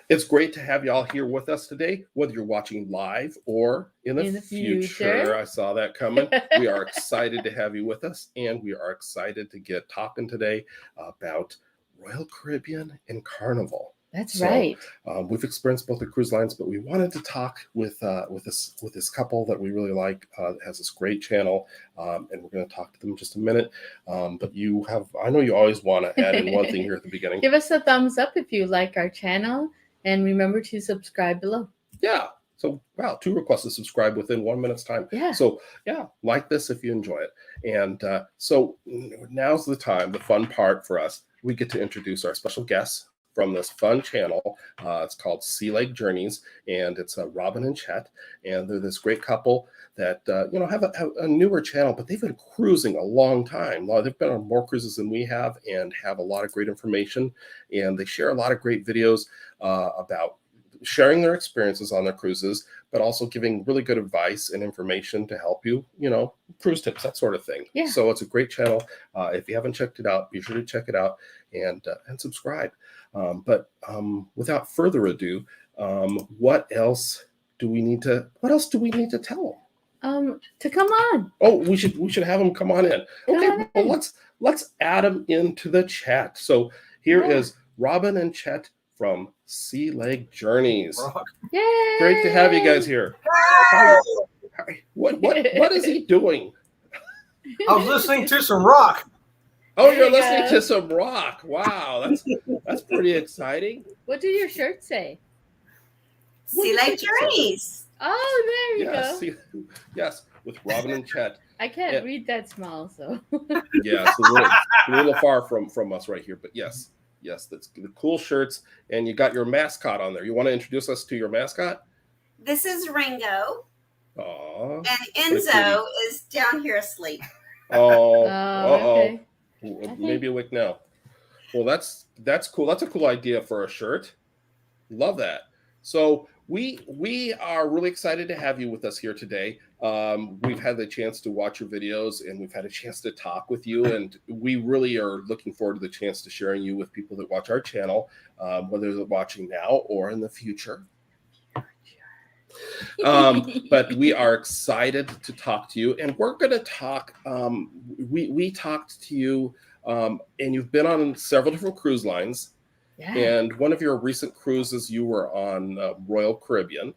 It's great to have y'all here with us today, whether you're watching live or in the future. I saw that coming. We are excited to have you with us, and we are excited to get talking today about Royal Caribbean and Carnival. That's right. We've experienced both the cruise lines, but we wanted to talk with this couple that we really like. That has this great channel, and we're going to talk to them in just a minute. But I know you always want to add in one thing here at the beginning. Give us a thumbs up if you like our channel, and remember to subscribe below. Yeah. So, wow, 2 requests to subscribe within 1 minute's time. Yeah. So, yeah, like this if you enjoy it. And so now's the time, the fun part for us. We get to introduce our special guests from this fun channel. It's called Sea Lake Journeys, and it's Robin and Chet. And they're this great couple that, have a newer channel, but they've been cruising a long time. They've been on more cruises than we have and have a lot of great information. And they share a lot of great videos about sharing their experiences on their cruises, but also giving really good advice and information to help you, cruise tips, that sort of thing. Yeah. So it's a great channel. If you haven't checked it out, be sure to check it out and subscribe. But without further adu, what else do we need to tell them? To come on. Oh, we should have them come on in. Okay, well, let's add them into the chat. So here is Robin and Chet from Sea Lake Journeys. Yay! Great to have you guys here. Hi. What is he doing? I was listening to some rock. Oh, you're listening to some rock. Wow, that's pretty exciting. What do your shirts say? Sea Lake Journeys. Oh, there you go. Yes, with Robin and Chet. I can't read that small, so. Yeah, it's a little far from us right here, but yes, that's the cool shirts, and you got your mascot on there. You want to introduce us to your mascot? This is Ringo. Aww. And Enzo is down here asleep. Oh, okay. Maybe awake now. Well, that's cool. That's a cool idea for a shirt. Love that. So we are really excited to have you with us here today. We've had the chance to watch your videos, and we've had a chance to talk with you, and we really are looking forward to the chance to sharing you with people that watch our channel, whether they're watching now or in the future. But we are excited to talk to you, and we're going to talk. We talked to you, and you've been on several different cruise lines. Yeah. And one of your recent cruises, you were on Royal Caribbean,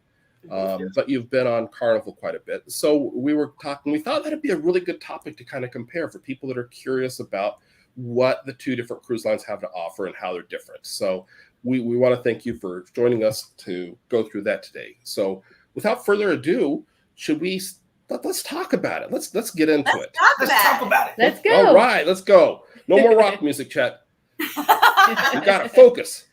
but you've been on Carnival quite a bit. So we were talking. We thought that'd be a really good topic to kind of compare for people that are curious about what the 2 different cruise lines have to offer and how they're different. So we want to thank you for joining us to go through that today. So without further ado, let's talk about it. Let's get into it. Let's talk about it. Let's go. All right, let's go. No more rock music, Chet. You got to focus.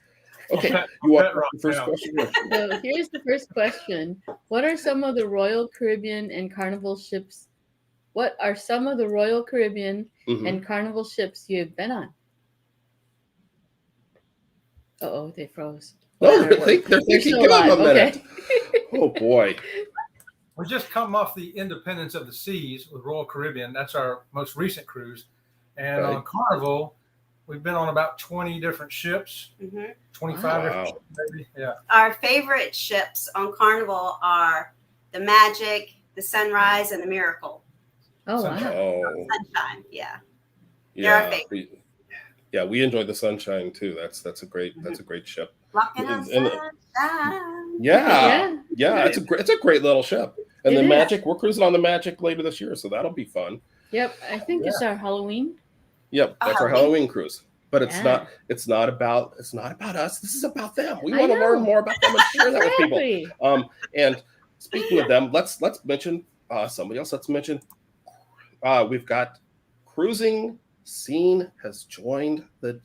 Okay, you want the first question? So here's the first question. What are some of the Royal Caribbean and Carnival ships? What are some of the Royal Caribbean and Carnival ships you have been on? Uh-oh, they froze. No, they're thinking. Give them a minute. Okay. Oh, boy. We just come off the Independence of the Seas with Royal Caribbean. That's our most recent cruise. And on Carnival, we've been on about 20 different ships, 25 different ships, maybe. Yeah. Our favorite ships on Carnival are the Magic, the Sunrise, and the Miracle. Oh, wow. Sunshine, yeah. Yeah, our favorite. We enjoy the Sunshine too. That's a great ship. Rockin' on Sunshine. Yeah. It's a great little ship. And the Magic, we're cruising on the Magic later this year, so that'll be fun. Yep, I think it's our Halloween. Yep, that's our Halloween cruise. But it's not about us. This is about them. We want to learn more about them and share that with people. And speaking of them, let's mention somebody else. Let's mention we've got Cruising Scene has joined the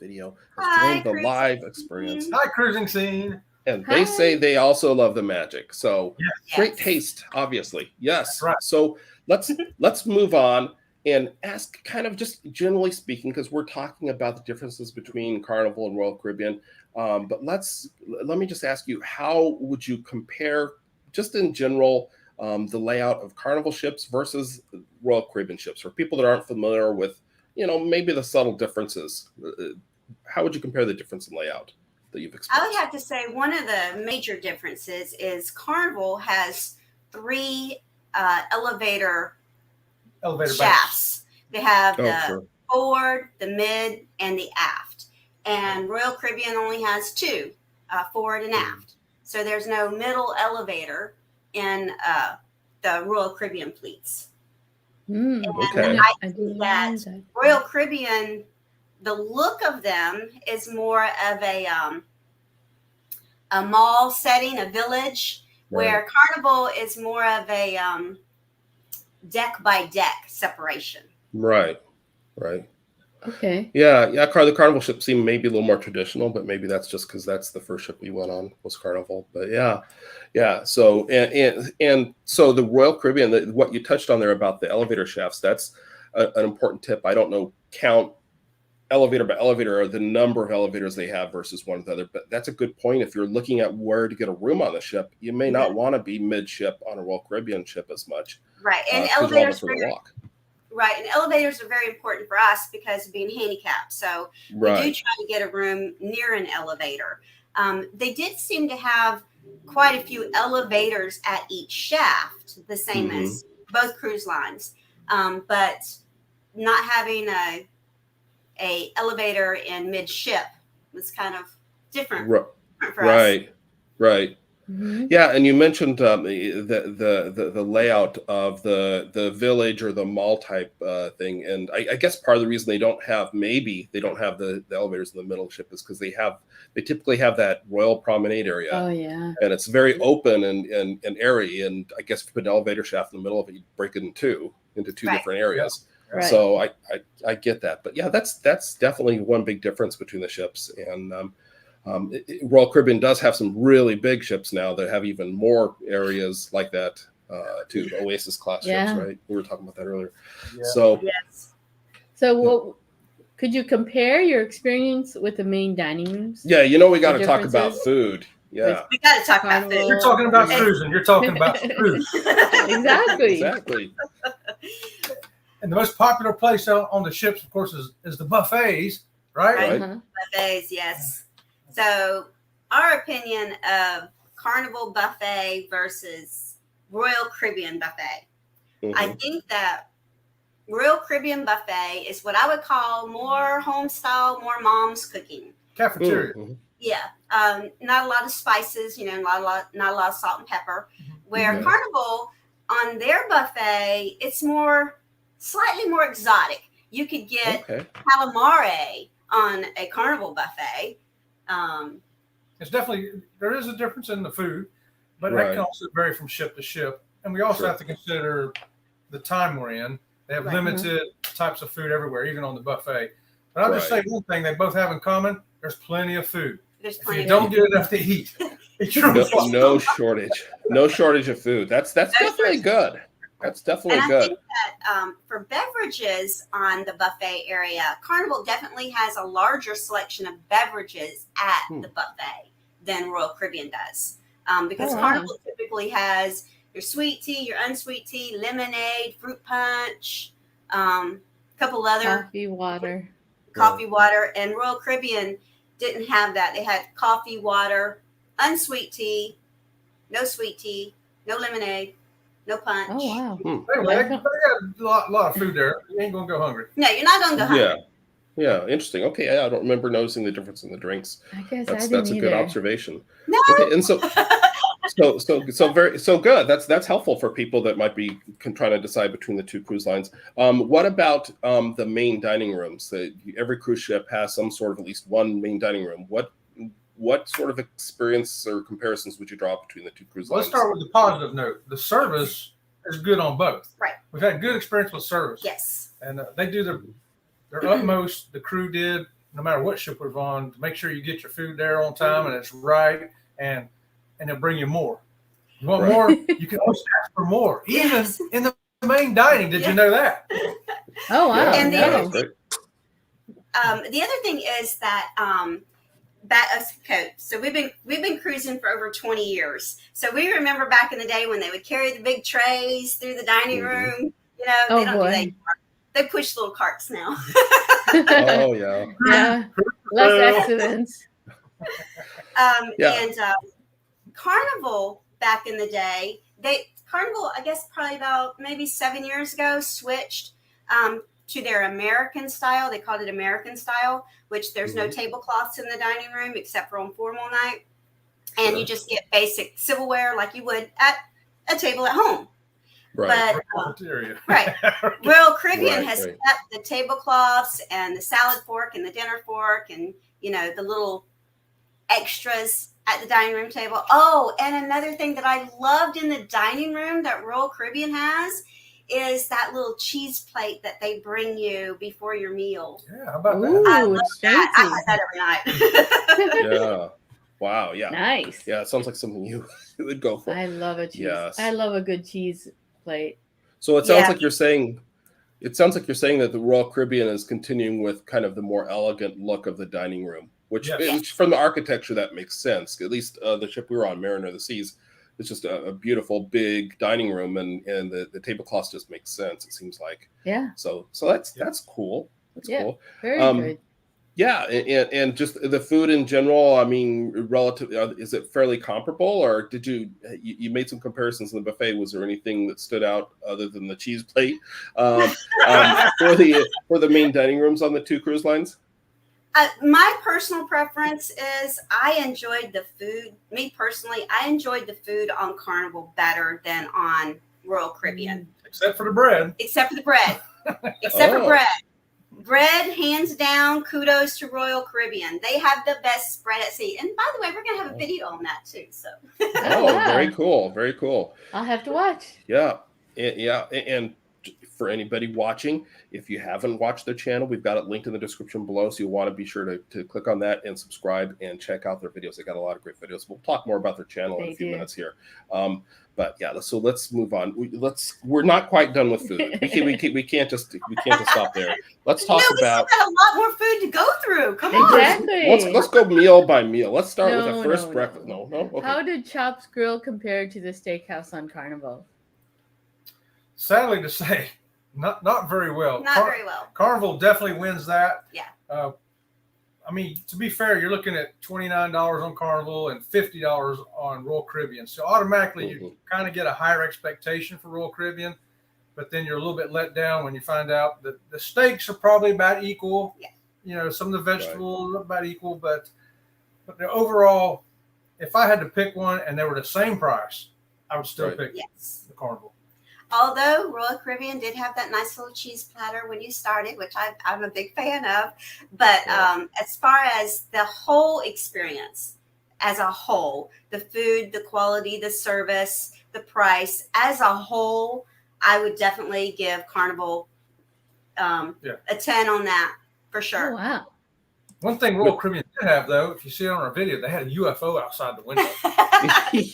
video, joined the live experience. Hi, Cruising Scene. And they say they also love the Magic. So great taste, obviously. Yes. Right. So let's move on and ask, kind of just generally speaking, because we're talking about the differences between Carnival and Royal Caribbean. But let me just ask you, how would you compare, just in general, the layout of Carnival ships versus Royal Caribbean ships? For people that aren't familiar with, maybe the subtle differences, how would you compare the difference in layout? that you've I would experienced? have to say one of the major differences is Carnival has 3 elevator Elevator banks. shafts. They have Oh, the sure. forward, the mid, and the aft. And Royal Caribbean only has 2, forward and aft. So there's no middle elevator in the Royal Caribbean fleets. Mm, Okay. I I think didn't that know that. Royal Caribbean, the look of them is more of a mall setting, a village, where Carnival is more of a deck by deck separation. Right. Okay. Yeah. The Carnival ship seemed maybe a little more traditional, but maybe that's just because that's the first ship we went on was Carnival. But yeah. So and so the Royal Caribbean, what you touched on there about the elevator shafts, that's an important tip. I don't know count elevator by elevator or the number of elevators they have versus one another, but that's a good point. If you're looking at where to get a room on the ship, you may not want to be midship on a Royal Caribbean ship as much. Right. And 'cause you're all elevators for the walk. Right, and elevators are very important for us because of being handicapped. So we do try to get a room near an elevator. They did seem to have quite a few elevators at each shaft, the same as both cruise lines, but not having a elevator in midship was kind of different for us. Right. Yeah, and you mentioned the layout of the village or the mall type thing, and I guess part of the reason they don't have the elevators in the middle of the ship is because they typically have that Royal Promenade area. Oh yeah. And it's very open and airy, and I guess if you put an elevator shaft in the middle of it, you break it into two different areas. Right. So I get that, but yeah, that's definitely one big difference between the ships. And Royal Caribbean does have some really big ships now that have even more areas like that too. Oasis class ships, right? We were talking about that earlier. Yeah. So Yes. So what could you compare your experience with the main dining rooms? yeah, we got to talk about differences? food. Yeah, We got to talk about food. You're talking about cruising. You're talking about cruise. Exactly. And the most popular place on the ships, of course, is the buffets, right? Uh-huh. Buffets, yes. So our opinion of Carnival buffet versus Royal Caribbean buffet. I think that Royal Caribbean buffet is what I would call more home style, more mom's cooking. Cafeteria. Yeah, not a lot of spices, not a lot of salt and pepper. Where Carnival on their buffet, it's slightly more exotic. You could get calamari on a Carnival buffet. It's definitely, there is a difference in the food, but that can also vary from ship to ship. And we also have to consider the time we're in. They have limited types of food everywhere, even on the buffet. But I'll just say one thing they both have in common: there's plenty of food. There's plenty. If you don't get enough to eat, no shortage of food. That's definitely good. That's definitely good. I think that for beverages on the buffet area, Carnival definitely has a larger selection of beverages at the buffet than Royal Caribbean does. Because Carnival typically has your sweet tea, your unsweet tea, lemonade, fruit punch, couple other coffee water, and Royal Caribbean didn't have that. They had coffee, water, unsweet tea, no lemonade, no punch. Oh wow! Anyway, they got a lot of food there. You ain't gonna go hungry. No, you're not gonna go hungry. Yeah, interesting. Okay, I don't remember noticing the difference in the drinks. I guess that's a good observation. No. Okay, and so good. That's helpful for people that might be trying to decide between the two cruise lines. What about the main dining rooms? Every cruise ship has some sort of at least one main dining room. What sort of experience or comparisons would you draw between the two cruise lines? Let's start with the positive note. The service is good on both. Right. We've had good experience with service. Yes. And they do their utmost. The crew did, no matter what ship we're on, to make sure you get your food there on time and it's right, and they'll bring you more. You want more? You can always ask for more, even in the main dining. Did you know that? Oh wow! And the other thing is that so we've been cruising for over 20 years. So we remember back in the day when they would carry the big trays through the dining room. They don't do that anymore. They push little carts now. Oh yeah. Yeah. Less accidents. And Carnival back in the day, Carnival, I guess probably about maybe 7 years ago, switched to their American style. They called it American style, which there's no tablecloths in the dining room except for on formal night. And you just get basic silverware like you would at a table at home. Right. But, right. Royal Caribbean has kept the tablecloths and the salad fork and the dinner fork and, you know, the little extras at the dining room table. Oh, and another thing that I loved in the dining room that Royal Caribbean has is that little cheese plate that they bring you before your meal. Yeah, how about Ooh, that? I love that. I have that every night. Yeah. Wow. Yeah. Nice. Yeah. It sounds like something you would go for. I love a cheese. Yes. I love a good cheese plate. So it sounds like you're saying. It sounds like you're saying that the Royal Caribbean is continuing with kind of the more elegant look of the dining room, which from the architecture that makes sense. At least the ship we were on, Mariner of the Seas, it's just a beautiful big dining room, and the tablecloths just makes sense. It seems like. Yeah. So that's cool. That's cool. Very good. Yeah, and just the food in general. I mean, relative, is it fairly comparable, or did you made some comparisons in the buffet? Was there anything that stood out other than the cheese plate for the main dining rooms on the two cruise lines? My personal preference is I enjoyed the food. Me personally, I enjoyed the food on Carnival better than on Royal Caribbean. Except for the bread. Except for the bread. Except for bread. Bread, hands down, kudos to Royal Caribbean. They have the best spread at sea. And by the way, we're going to have a video on that too. So. Very cool. Very cool. I'll have to watch. Yeah. And for anybody watching, if you haven't watched their channel, we've got it linked in the description below. So you want to be sure to click on that and subscribe and check out their videos. They got a lot of great videos. We'll talk more about their channel in a few minutes here. But yeah, so let's move on. We're not quite done with food. We can't just stop there. Let's talk about. We got a lot more food to go through. Come on. Let's go meal by meal. Let's start with the first breakfast. No. Okay. How did Chop's Grill compare to the steakhouse on Carnival? Sadly to say, not very well. Not very well. Carnival definitely wins that. Yeah. I mean, to be fair, you're looking at $29 on Carnival and $50 on Royal Caribbean. So automatically you kind of get a higher expectation for Royal Caribbean, but then you're a little bit let down when you find out that the steaks are probably about equal. Yeah. You know, some of the vegetables are about equal, but the overall, if I had to pick one and they were the same price, I would still pick the Carnival. Although Royal Caribbean did have that nice little cheese platter when you started, which I'm a big fan of. But as far as the whole experience as a whole, the food, the quality, the service, the price, as a whole, I would definitely give Carnival a 10 on that for sure. Oh, wow. One thing Royal Caribbean did have, though, if you see it on our video, they had a UFO outside the window.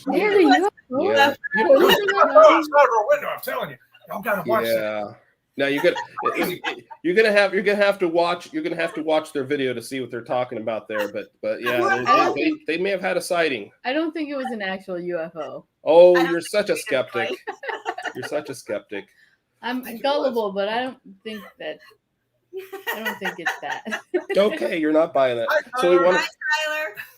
Really? UFO outside our window, I'm telling you. Y'all gotta watch that. Now you're gonna have to watch their video to see what they're talking about there. But yeah, they may have had a sighting. I don't think it was an actual UFO. Oh, you're such a skeptic. You're such a skeptic. I'm gullible, but I don't think it's that. Okay, you're not buying that. Hi, Tyler.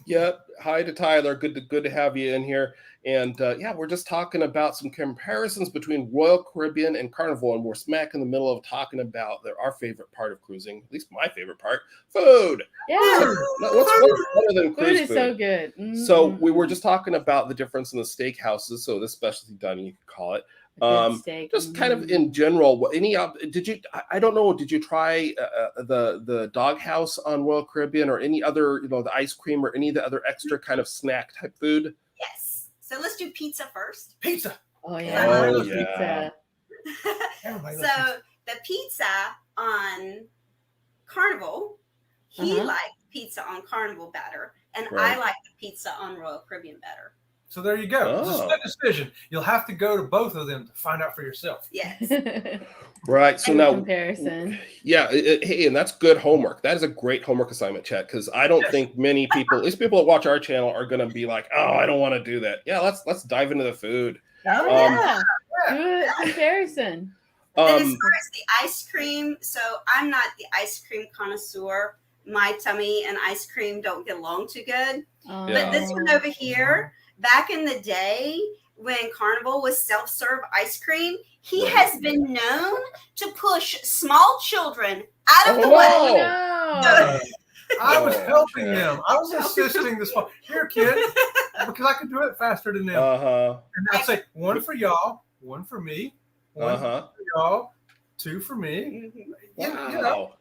Yep. Hi to Tyler. Good to have you in here. And we're just talking about some comparisons between Royal Caribbean and Carnival, and we're smack in the middle of talking about our favorite part of cruising, at least my favorite part, food. Yeah. What's better than cruise food? Food is so good. Mm-hmm. So we were just talking about the difference in the steakhouses. So this specialty dining, you could call it. Just kind of in general, did you try the doghouse on Royal Caribbean, or any other, the ice cream or any of the other extra kind of snack type food? Yes. So let's do pizza first. Pizza. Oh yeah. Yeah. So the pizza on Carnival, he liked pizza on Carnival better, and I like the pizza on Royal Caribbean better. So there you go. It's a split decision. You'll have to go to both of them to find out for yourself. Yes. Right. So now comparison. Yeah. Hey, and that's good homework. That is a great homework assignment, Chet, because I don't think many people, at least people that watch our channel, are going to be like, oh, I don't want to do that. Yeah. Let's dive into the food. Oh, yeah. Do a comparison. Then as far as the ice cream, so I'm not the ice cream connoisseur, my tummy and ice cream don't get along too good. Oh. But this one over here, back in the day when Carnival was self-serve ice cream, he has been known to push small children out of the way. No. I was helping them. I was assisting this one. Here, kid, because I could do it faster than them. And I'd say, one for y'all, one for me, one for y'all, two for me. Wow. You know.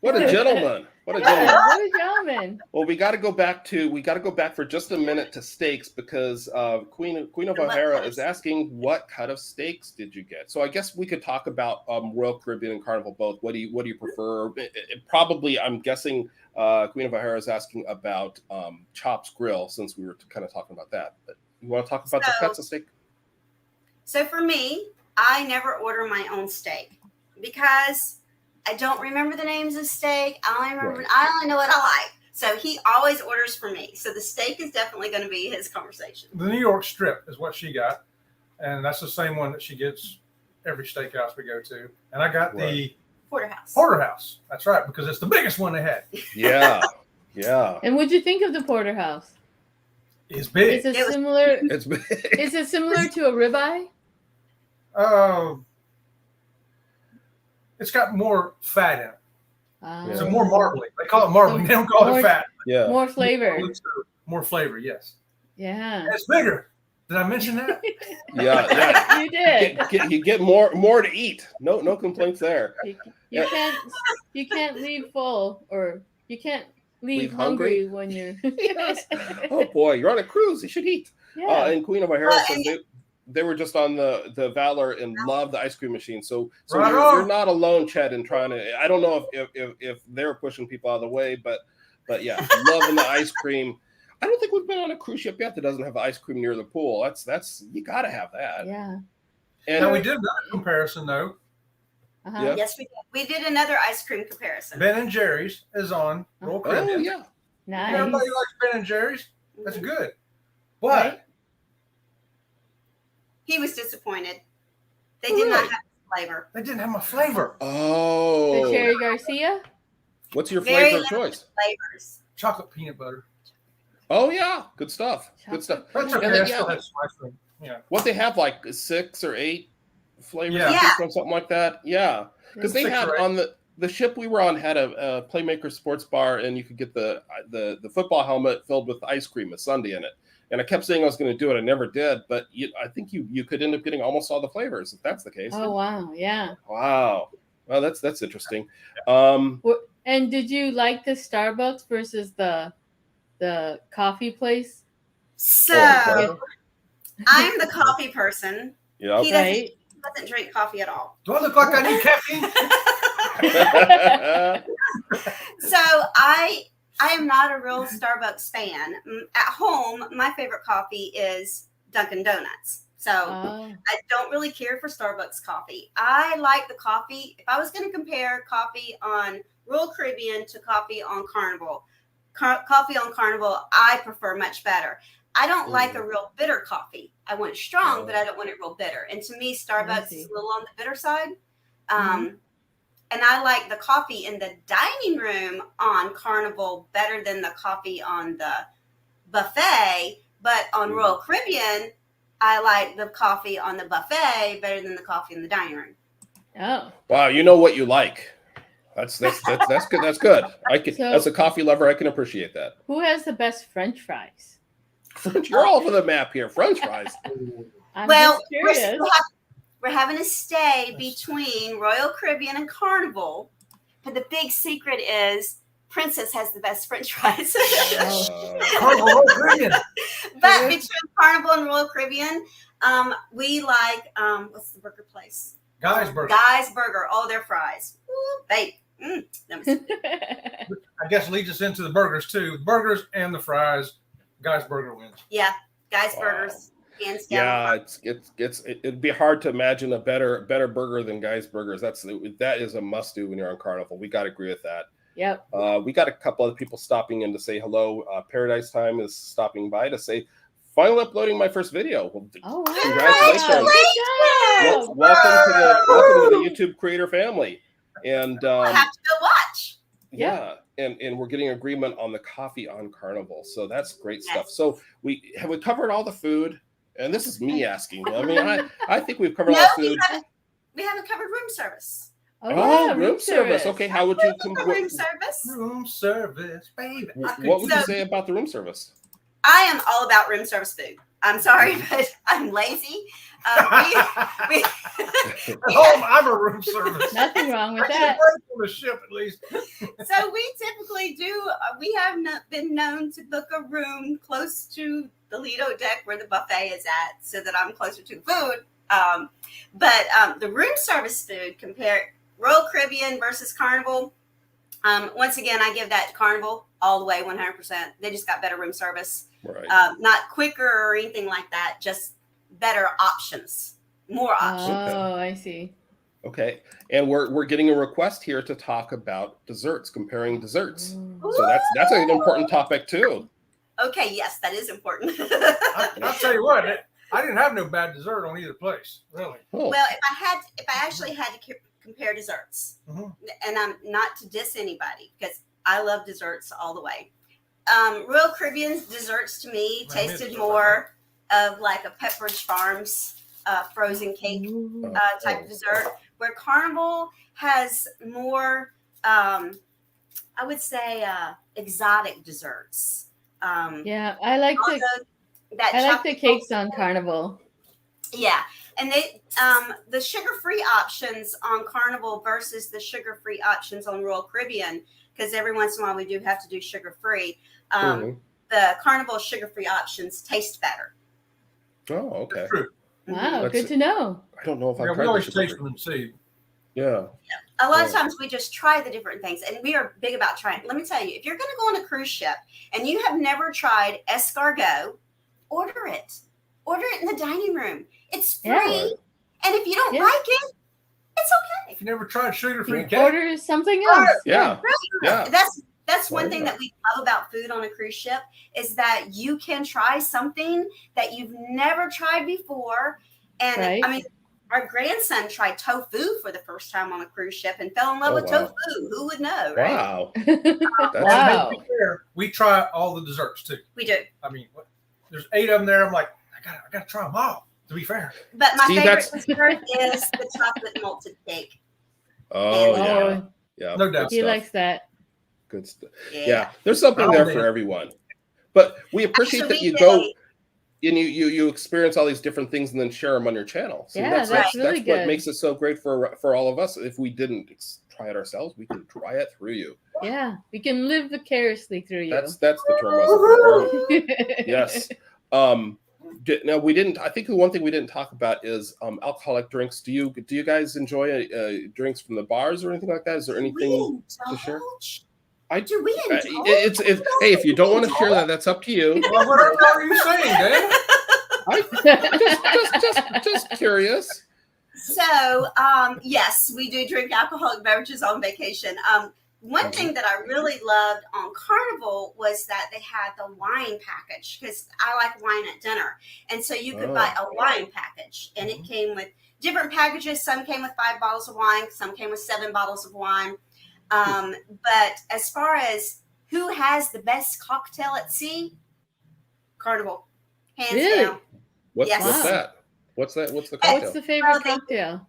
What a gentleman. What a Yeah, gentleman. what a gentleman. Well, we got to go back for just a minute to steaks because Queen of O'Hara is asking, what cut of steaks did you get? So I guess we could talk about Royal Caribbean and Carnival both. What do you prefer? Probably, I'm guessing Queen of O'Hara is asking about Chops Grill, since we were kind of talking about that. But you want to talk about the cuts of steak? So for me, I never order my own steak because I don't remember the names of steak. I only know what I like. So he always orders for me. So the steak is definitely going to be his conversation. The New York strip is what she got. And that's the same one that she gets every steakhouse we go to. And I got the Porterhouse. That's right, because it's the biggest one they had. Yeah. Yeah. And what'd you think of the porterhouse? It's big. Is it similar? It's big. Is it similar to a ribeye? It's got more fat in it. So Oh. more marbling. They call it marbling. They don't call it fat. Yeah. More flavor. More flavor, yes. Yeah. And it's bigger. Did I mention that? Yeah. You did. You get more to eat. No complaints there. You can't leave full, or you can't leave hungry? hungry when you're. Oh boy, you're on a cruise. You should eat. Yeah. And Queen of O'Hara says they were just on the Valor and love the ice cream machine. So you're not alone, Chet, in trying to. I don't know if they're pushing people out of the way, but yeah, loving the ice cream. I don't think we've been on a cruise ship yet that doesn't have ice cream near the pool. That's you got to have that. Yeah. And now we did another comparison though. Uh-huh. Yeah. Yes, we did. We did another ice cream comparison. Ben and Jerry's is on Royal Caribbean. Oh yeah. Nice. Everybody likes Ben and Jerry's. That's good. But Right. He was disappointed. They did not have flavor. they didn't have my flavor. Oh. The Cherry Garcia. What's your Very flavor of choice? Flavors. Chocolate peanut butter. Oh yeah, good stuff. Good stuff. That's And okay. then, I still have some ice cream. Yeah. What they have, like 6 or 8 flavors, Yeah. I think, or something like that. Yeah, because they 6 had or 8. on the ship we were on had a Playmaker sports bar, and you could get the football helmet filled with ice cream with sundae in it. And I kept saying I was going to do it. I never did, but I think you could end up getting almost all the flavors if that's the case. Oh wow, yeah. Wow. Well, that's interesting. And did you like the Starbucks versus the coffee place? So Oh, I'm the coffee person. Yeah. He doesn't drink coffee at all. Do I look like I need caffeine? So I am not a real Starbucks fan. At home, my favorite coffee is Dunkin' Donuts. So Oh. I don't really care for Starbucks coffee. I like the coffee. If I was going to compare coffee on Royal Caribbean to coffee on Carnival, coffee on Carnival, I prefer much better. I don't like a real bitter coffee. I want it strong, but I don't want it real bitter. And to me, Starbucks is a little on the bitter side. And I like the coffee in the dining room on Carnival better than the coffee on the buffet. But on Royal Caribbean, I like the coffee on the buffet better than the coffee in the dining room. Oh. Wow, you know what you like. That's good. That's good. As a coffee lover, I can appreciate that. Who has the best French fries? You're all over the map here. French fries. I'm Well, just curious. we're having a stay between Royal Caribbean and Carnival. But the big secret is Princess has the best French fries. Carnival Royal Caribbean. But between Carnival and Royal Caribbean, we like, what's the burger place? Guy's Burger. Guy's Burger. Oh, their fries. Ooh, babe. I guess leads us into the burgers too. Burgers and the fries. Guy's Burger wins. Yeah, Guy's Burgers. Hands down. Yeah, it'd be hard to imagine a better burger than Guy's Burgers. That is a must do when you're on Carnival. We got to agree with that. Yep. We got a couple other people stopping in to say hello. Paradise Time is stopping by to say, finally uploading my first video. Well, Oh, wow. congratulations! Good job. Welcome to the YouTube creator family. And I have to go watch. Yeah, and we're getting agreement on the coffee on Carnival, so that's great stuff. Yes. So we covered all the food, and this is me asking. I mean, I think we've covered all No, the food. we haven't covered room service. Oh, yeah, room service. Okay, how would you Room service. Room service, baby. What would you say about the room service? I am all about room service food. I'm sorry, but I'm lazy. We At home, I'm a room service. Nothing wrong with I get a that. break from the ship at least. So we typically do. We have been known to book a room close to the Lido deck where the buffet is at, so that I'm closer to the food. But the room service food, compare Royal Caribbean versus Carnival. Once again, I give that Carnival all the way, 100%. They just got better room service. Right. Not quicker or anything like that. Just better options, more options. Oh, I see. Okay, and we're getting a request here to talk about desserts, comparing desserts. Ooh. So that's an important topic too. Okay, yes, that is important. I'll tell you what, I didn't have no bad dessert on either place, really. Oh. Well, if I actually had to compare desserts, and I'm not to diss anybody because I love desserts all the way. Royal Caribbean's desserts to me tasted more of like a Pepperidge Farms frozen cake type of dessert, where Carnival has more, I would say, exotic desserts. Yeah, I like the cakes on Carnival. Yeah, and the sugar-free options on Carnival versus the sugar-free options on Royal Caribbean, because every once in a while we do have to do sugar-free. The Carnival sugar-free options taste better. Oh, okay. Wow, good to know. I don't know if I've We always taste them and see. Yeah. A lot of times we just try the different things, and we are big about trying. Let me tell you, if you're going to go on a cruise ship and you have never tried escargot, order it. Order it in the dining room. It's free, and if you don't like it, it's okay. If you never tried sugar-free cake, Order something else. Yeah. Yeah. That's one thing that we love about food on a cruise ship is that you can try something that you've never tried before. And I mean, our grandson tried tofu for the first time on a cruise ship and fell in love with tofu. Who would know, right? Wow. Wow. We try all the desserts too. We do. I mean, there's 8 of them there. I'm like, I gotta try them all. To be fair. But my favorite dessert is the chocolate malted cake. Oh, yeah. No doubt. He likes that. Good stuff. Yeah. There's something there for everyone. But we appreciate that you go and you experience all these different things and then share them on your channel. So that's really good. What makes it so great for all of us. If we didn't try it ourselves, we can try it through you. Yeah, we can live vicariously through you. That's the term I was looking for. Yes. Now we didn't. I think the one thing we didn't talk about is alcoholic drinks. Do you guys enjoy drinks from the bars or anything like that? Is there anything to share? Do we indulge? It's hey, if you don't want to share that, that's up to you. Well, what are you saying, Dan? Just curious. So, yes, we do drink alcoholic beverages on vacation. One thing that I really loved on Carnival was that they had the wine package, because I like wine at dinner. And so you could buy a wine package, and it came with different packages. Some came with 5 bottles of wine. Some came with 7 bottles of wine. But as far as who has the best cocktail at sea, Carnival, hands down. What's that? What's the cocktail? What's the favorite cocktail?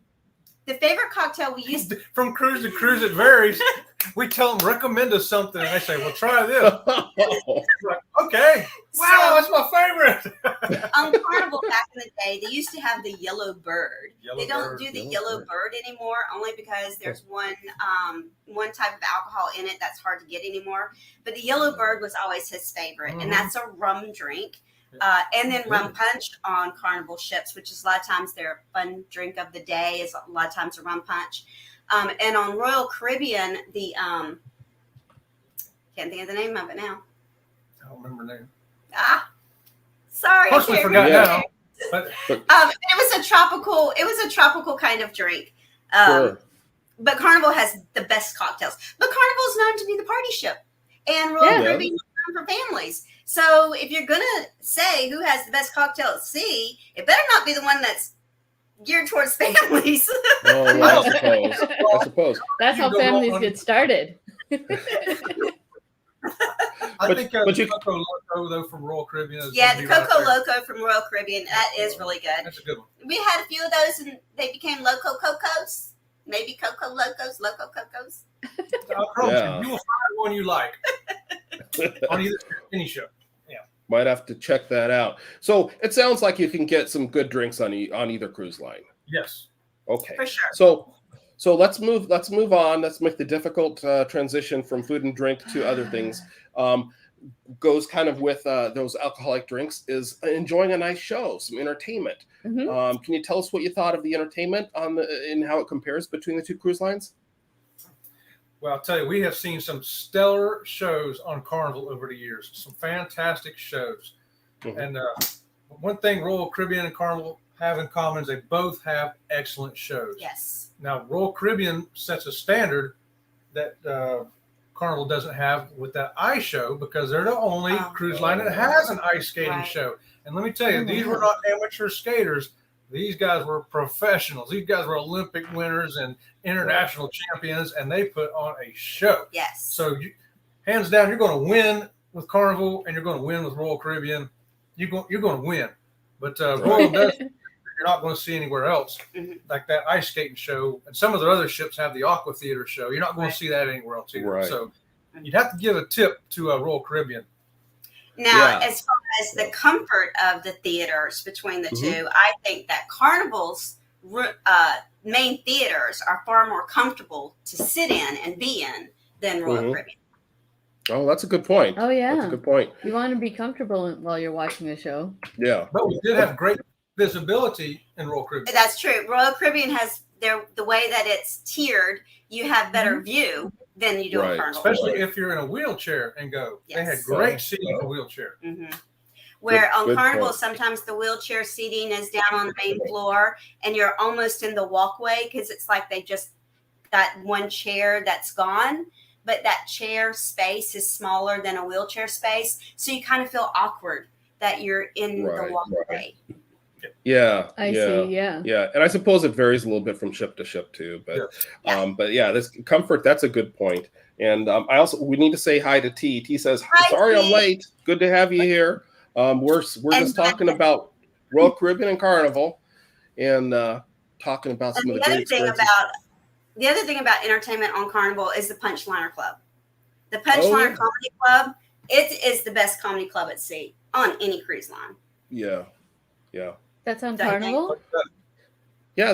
The favorite cocktail we used to... From cruise to cruise, it varies. We tell them, recommend us something, and they say, well, try this. Like, okay. Wow, that's my favorite. On Carnival back in the day, they used to have the yellow bird. They don't do the yellow bird anymore, only because there's one type of alcohol in it that's hard to get anymore. But the yellow bird was always his favorite, and that's a rum drink. And then rum punch on Carnival ships, which is a lot of times their fun drink of the day is a lot of times a rum punch. And on Royal Caribbean, the can't think of the name of it now. I don't remember the name. Sorry. Of course we forgot now. But it was a tropical kind of drink. Sure. But Carnival has the best cocktails. But Carnival is known to be the party ship, and Royal Caribbean is known for families. So if you're gonna say who has the best cocktail at sea, it better not be the one that's geared towards families. I suppose. That's how families get started. I think but you, Coco Loco though from Royal Caribbean. Is Yeah, gonna the be right Coco there. Loco from Royal Caribbean, that is really good. That's a good one. We had a few of those and they became Loco Cocos. Maybe Coco Locos, Loco Cocos. I promise Yeah. you will find one you like on either any show. might have to check that out. So it sounds like you can get some good drinks on either cruise line. Yes. Okay. For sure. So let's move on. Let's make the difficult transition from food and drink to other things. Goes kind of with those alcoholic drinks is enjoying a nice show, some entertainment. Mm-hmm. Can you tell us what you thought of the entertainment and how it compares between the two cruise lines? Well, I'll tell you, we have seen some stellar shows on Carnival over the years. Some fantastic shows. Mm-hmm. And one thing Royal Caribbean and Carnival have in common is they both have excellent shows. Yes. Now, Royal Caribbean sets a standard that Carnival doesn't have with that ice show because they're the only cruise line that has an ice skating show. And let me tell you, these were not amateur skaters. These guys were professionals. These guys were Olympic winners and international champions, and they put on a show. Yes. So, hands down, you're going to win with Carnival, and you're going to win with Royal Caribbean. You're going to win. But Royal does, you're not going to see anywhere else. Like that ice skating show, and some of the other ships have the Aqua Theater show. You're not going to see that anywhere else either. Right. So, you'd have to give a tip to Royal Caribbean. Now, as far as the comfort of the theaters between the two, I think that Carnival's main theaters are far more comfortable to sit in and be in than Royal Caribbean. Oh, that's a good point. Oh, yeah. That's a good point. You want to be comfortable while you're watching the show. Yeah. But we did have great visibility in Royal Caribbean. That's true. Royal Caribbean has the way that it's tiered, you have better view than you do at Carnival. Especially if you're in a wheelchair and go. Yes. They had great seating for wheelchair. Where on good Carnival, point. sometimes the wheelchair seating is down on the main floor and you're almost in the walkway because it's like they just got one chair that's gone. But that chair space is smaller than a wheelchair space. So you kind of feel awkward that you're in the walkway. Yeah. I see. Yeah. Yeah. And I suppose it varies a little bit from ship to ship too. But but yeah, this comfort, that's a good point. And we need to say hi to T. T says, Hi, sorry T. I'm late. Good to have you here. We're just talking about Royal Caribbean and Carnival and talking about some of the great experiences. The other thing about entertainment on Carnival is the Punchliner Club. The Punchliner Comedy Club, it is the best comedy club at sea on any cruise line. Yeah. Yeah. That's on Carnival? Yeah,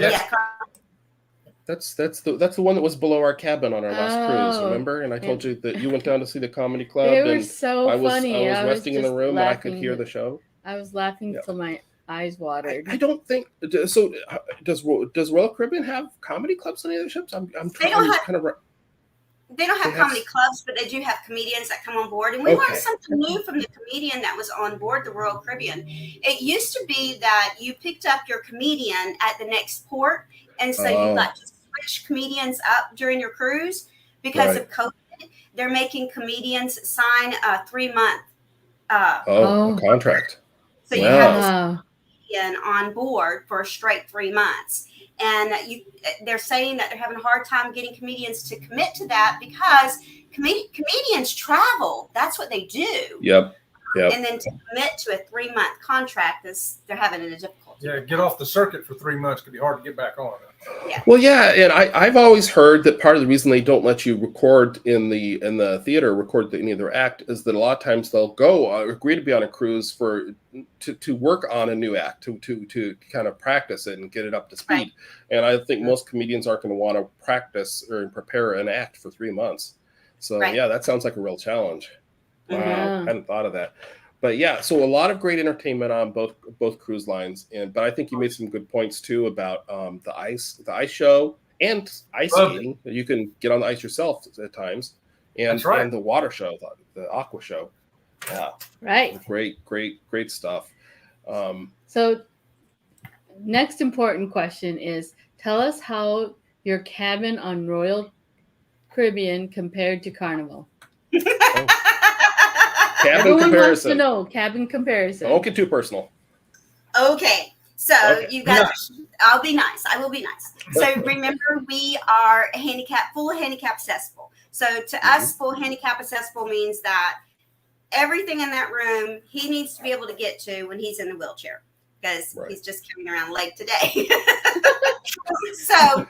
that's the one that was below our cabin on our last cruise, remember? And I told you that you went down to see the comedy club. They were and so funny. I was resting in the room and I could hear the show. I was laughing till my eyes watered. I don't think so. Does Royal Caribbean have comedy clubs on any of the ships? I'm trying to kind of. They don't have comedy clubs, but they do have comedians that come on board. And we learned something new from the comedian that was on board the Royal Caribbean. It used to be that you picked up your comedian at the next port, and so you got to switch comedians up during your cruise. Because of COVID, they're making comedians sign a 3-month a contract. So you have this comedian on board for a straight 3 months. And they're saying that they're having a hard time getting comedians to commit to that because comedians travel. That's what they do. Yep. And then to commit to a 3-month contract, they're having a difficulty. Yeah, get off the circuit for 3 months could be hard to get back on. Yeah. Well, yeah, and I've always heard that part of the reason they don't let you record in the theater, record any of their act, is that a lot of times they'll agree to be on a cruise to work on a new act, to kind of practice it and get it up to speed. Right. And I think most comedians aren't going to want to practice or prepare an act for 3 months. So yeah, that sounds like a real challenge. Wow, I hadn't thought of that. But yeah, so a lot of great entertainment on both cruise lines, but I think you made some good points too about the ice show and ice skating. You can get on the ice yourself at times, and the water show, the aqua show. Yeah, right. Great stuff. So, next important question is: tell us how your cabin on Royal Caribbean compared to Carnival. Cabin Everyone comparison. wants to know cabin comparison. Don't get too personal. Okay, So Okay. you got. Nice. I'll be nice. I will be nice. So remember, we are full handicap accessible. So to us, full handicap accessible means that everything in that room he needs to be able to get to when he's in the wheelchair, because he's just carrying around a leg today. So,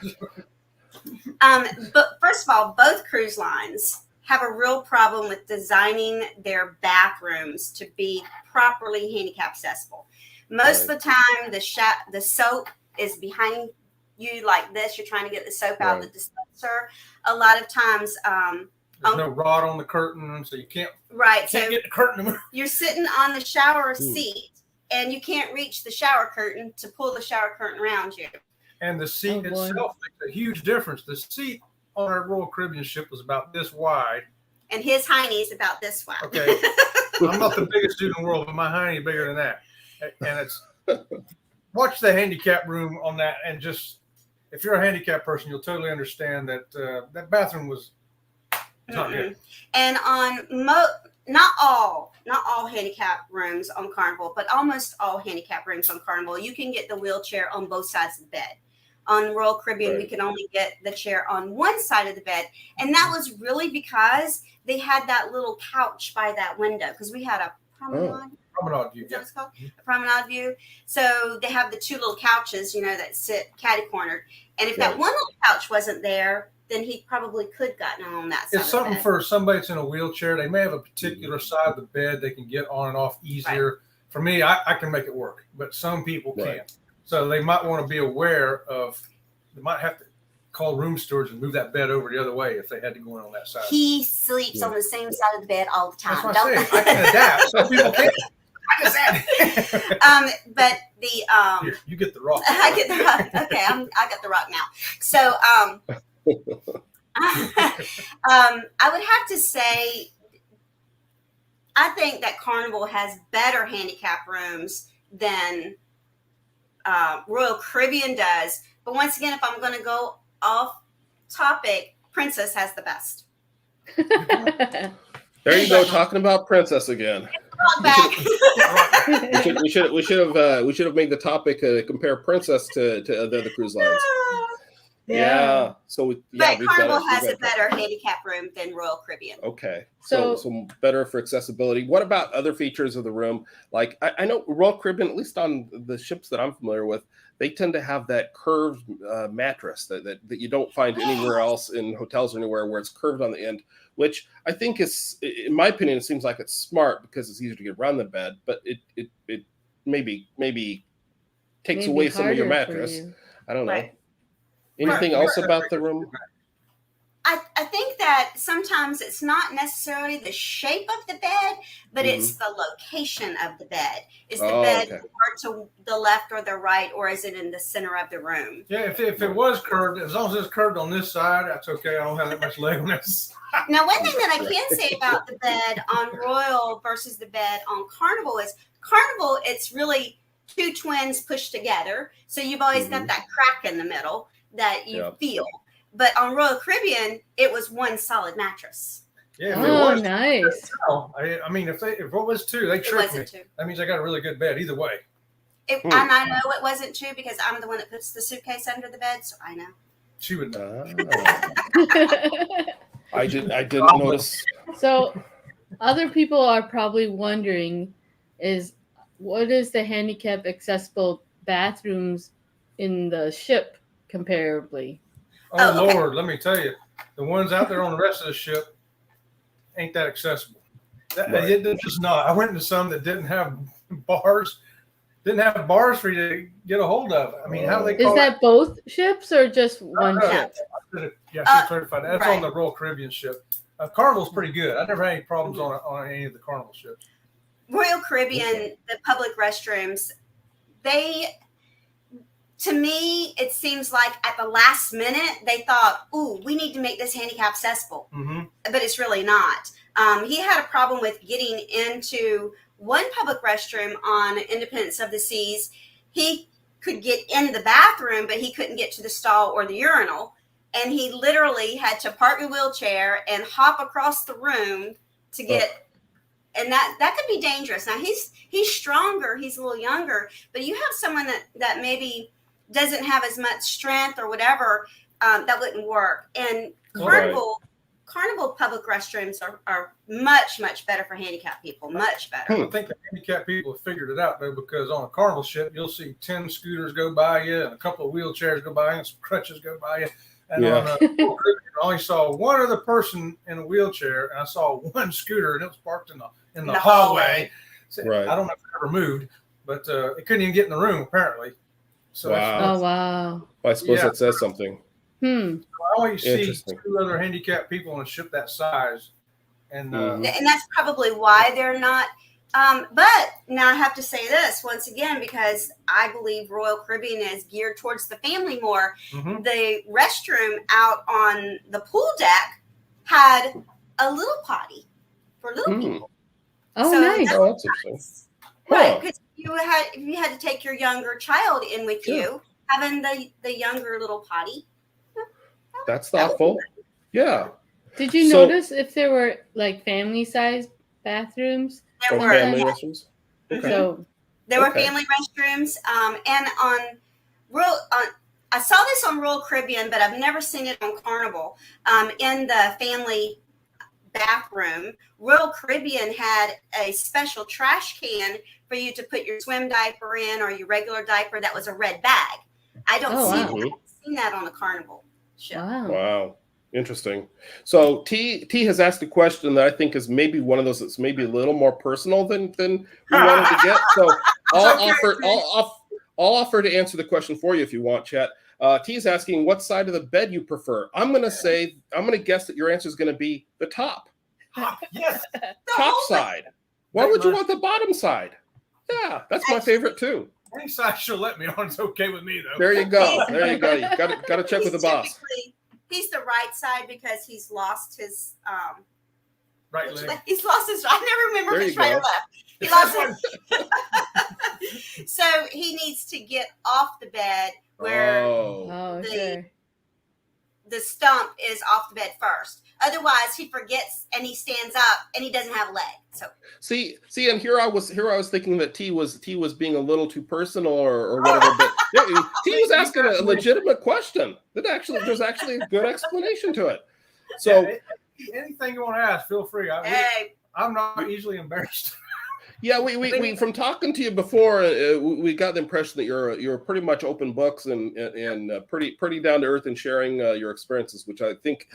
but first of all, both cruise lines have a real problem with designing their bathrooms to be properly handicap accessible. Most of the time, the soap is behind you like this. You're trying to get the soap out of the dispenser. A lot of times, there's no rod on the curtain, so you can't get the curtain. You're sitting on the shower seat, and you can't reach the shower curtain to pull the shower curtain around you. And the seat itself makes a huge difference. The seat on our Royal Caribbean ship was about this wide. And his hiney is about this wide. Okay. I'm not the biggest dude in the world, but my hiney is bigger than that. And it's watch the handicap room on that, and just if you're a handicap person, you'll totally understand that that bathroom was not good. And on not all handicap rooms on Carnival, but almost all handicap rooms on Carnival, you can get the wheelchair on both sides of the bed. On Royal Caribbean, we can only get the chair on one side of the bed. And that was really because they had that little couch by that window, because we had a promenade. Promenade view. Is that what it's called? A promenade view. So they have the two little couches, that sit catty cornered. And if that one little couch wasn't there, then he probably could gotten on that side. It's something for somebody that's in a wheelchair. They may have a particular side of the bed they can get on and off easier. Right. For me, I can make it work, but some people can't. So they might want to be aware of, they might have to call room stewards and move that bed over the other way if they had to go in on that side. He sleeps on the same side of the bed all the time. That's what I'm saying. I can adapt. Some people can't. I just add. But the Here, you get the rock. I get the rock. Okay, I got the rock now. So I would have to say, I think that Carnival has better handicap rooms than Royal Caribbean does. But once again, if I'm going to go off topic, Princess has the best. There you go, talking about Princess again. We should have made the topic compare Princess to the other cruise lines. Yeah. So Carnival has a better handicap room than Royal Caribbean. Okay. So better for accessibility. What about other features of the room? Like I know Royal Caribbean, at least on the ships that I'm familiar with, they tend to have that curved mattress that you don't find anywhere else in hotels or anywhere, where it's curved on the end, which I think is, in my opinion, it seems like it's smart because it's easier to get around the bed, but it maybe takes away some of your mattress. I don't know. Right. Anything else about the room? I think that sometimes it's not necessarily the shape of the bed, but it's the location of the bed. Is the bed more to the left or the right, or is it in the center of the room? Yeah, if it was curved, as long as it's curved on this side, that's okay. I don't have that much leg on this. Now, one thing that I can say about the bed on Royal versus the bed on Carnival is Carnival, it's really two twins pushed together. So you've always got that crack in the middle that you feel. But on Royal Caribbean, it was one solid mattress. Yeah. Oh, nice. I mean, if it was two, they tricked me. That means I got a really good bed either way. And I know it wasn't two because I'm the one that puts the suitcase under the bed, so I know. She would know. I didn't notice. So other people are probably wondering what is the handicap accessible bathrooms in the ship comparably? Oh, Lord, let me tell you, the ones out there on the rest of the ship ain't that accessible. It's just not. I went into some that didn't have bars for you to get a hold of. I mean, how do they call Is that both ships or just one ship? Yeah, she's certified. That's on the Royal Caribbean ship. Carnival's pretty good. I never had any problems on any of the Carnival ships. Royal Caribbean, the public restrooms, to me, it seems like at the last minute, they thought, ooh, we need to make this handicap accessible. But it's really not. He had a problem with getting into one public restroom on Independence of the Seas. He could get in the bathroom, but he couldn't get to the stall or the urinal. And he literally had to park the wheelchair and hop across the room to get and that could be dangerous. Now he's stronger, he's a little younger, but you have someone that maybe doesn't have as much strength or whatever, that wouldn't work. And Carnival public restrooms are much better for handicapped people, much better. I think the handicapped people have figured it out though, because on a Carnival ship you'll see 10 scooters go by you, and a couple of wheelchairs go by you, and some crutches go by you. And on I only saw one other person in a wheelchair, and I saw one scooter, and it was parked in the hallway. So I don't know if it ever moved, but it couldn't even get in the room apparently. So wow. Well, I suppose that says something. So I always see 2 other handicapped people on a ship that size, and that's probably why they're not. But now I have to say this once again, because I believe Royal Caribbean is geared towards the family more. The restroom out on the pool deck had a little potty for little people. Oh, so nice. Oh, that's interesting. Right, because if you had to take your younger child in with you, having the younger little potty. That's thoughtful. Yeah. Did you notice if there were like family-sized bathrooms? There were family restrooms. Okay. So there were family restrooms, and I saw this on Royal Caribbean, but I've never seen it on Carnival. In the family bathroom, Royal Caribbean had a special trash can for you to put your swim diaper in or your regular diaper. That was a red bag. I haven't seen that on the Carnival ship. Wow. Interesting. So T has asked a question that I think is maybe one of those that's maybe a little more personal than we wanted to get. So I'll offer to answer the question for you if you want, Chet. T is asking what side of the bed you prefer. I'm going to guess that your answer is going to be the top. Yes. Top side. Why would you want the bottom side? Yeah, that's my favorite too. Any side she'll let me on, it's okay with me though. There you go. You got to check with the boss. He's the right side because he's lost his right leg. He's lost his. I never remember there his right or left. He lost his. So he needs to get off the bed where the stump is off the bed first. Otherwise, he forgets and he stands up and he doesn't have a leg. So see, and here I was thinking that T was being a little too personal or whatever. But T was asking a legitimate question. There's actually a good explanation to it. So anything you want to ask, feel free. I'm not easily embarrassed. Yeah, we from talking to you before, we got the impression that you're pretty much open books and pretty down to earth in sharing your experiences, which I think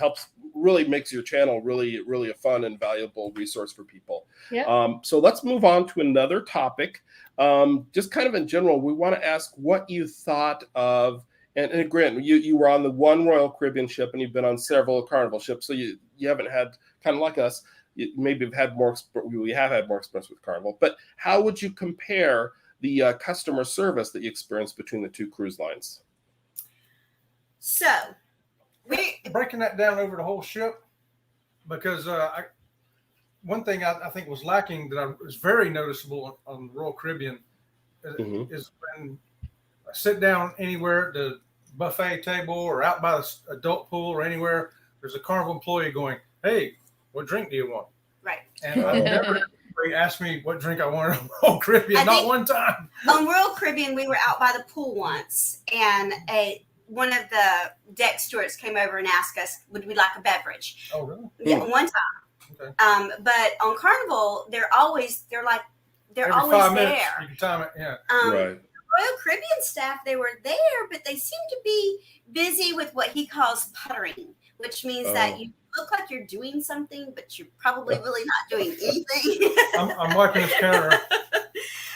makes your channel really a fun and valuable resource for people. Yeah. So let's move on to another topic. Just kind of in general, we want to ask what you thought of. And Grant, you were on the one Royal Caribbean ship, and you've been on several Carnival ships, so you haven't had, kind of like us. We have had more experience with Carnival, but how would you compare the customer service that you experienced between the two cruise lines? So, breaking that down over the whole ship, because one thing I think was lacking that was very noticeable on Royal Caribbean is when I sit down anywhere at the buffet table or out by the adult pool or anywhere, there's a Carnival employee going, "Hey, what drink do you want?" Right. And I never asked me what drink I wanted on Royal Caribbean. Not one time. On Royal Caribbean, we were out by the pool once, and one of the deck stewards came over and asked us, "Would we like a beverage?" Oh, really? Yeah, one time. Okay. But on Carnival, they're always Every always 5 there. minutes, you can time it. Yeah. Right. Royal Caribbean staff, they were there, but they seem to be busy with what he calls puttering, which means that you look like you're doing something, but you're probably really not doing anything. I'm wiping his counter.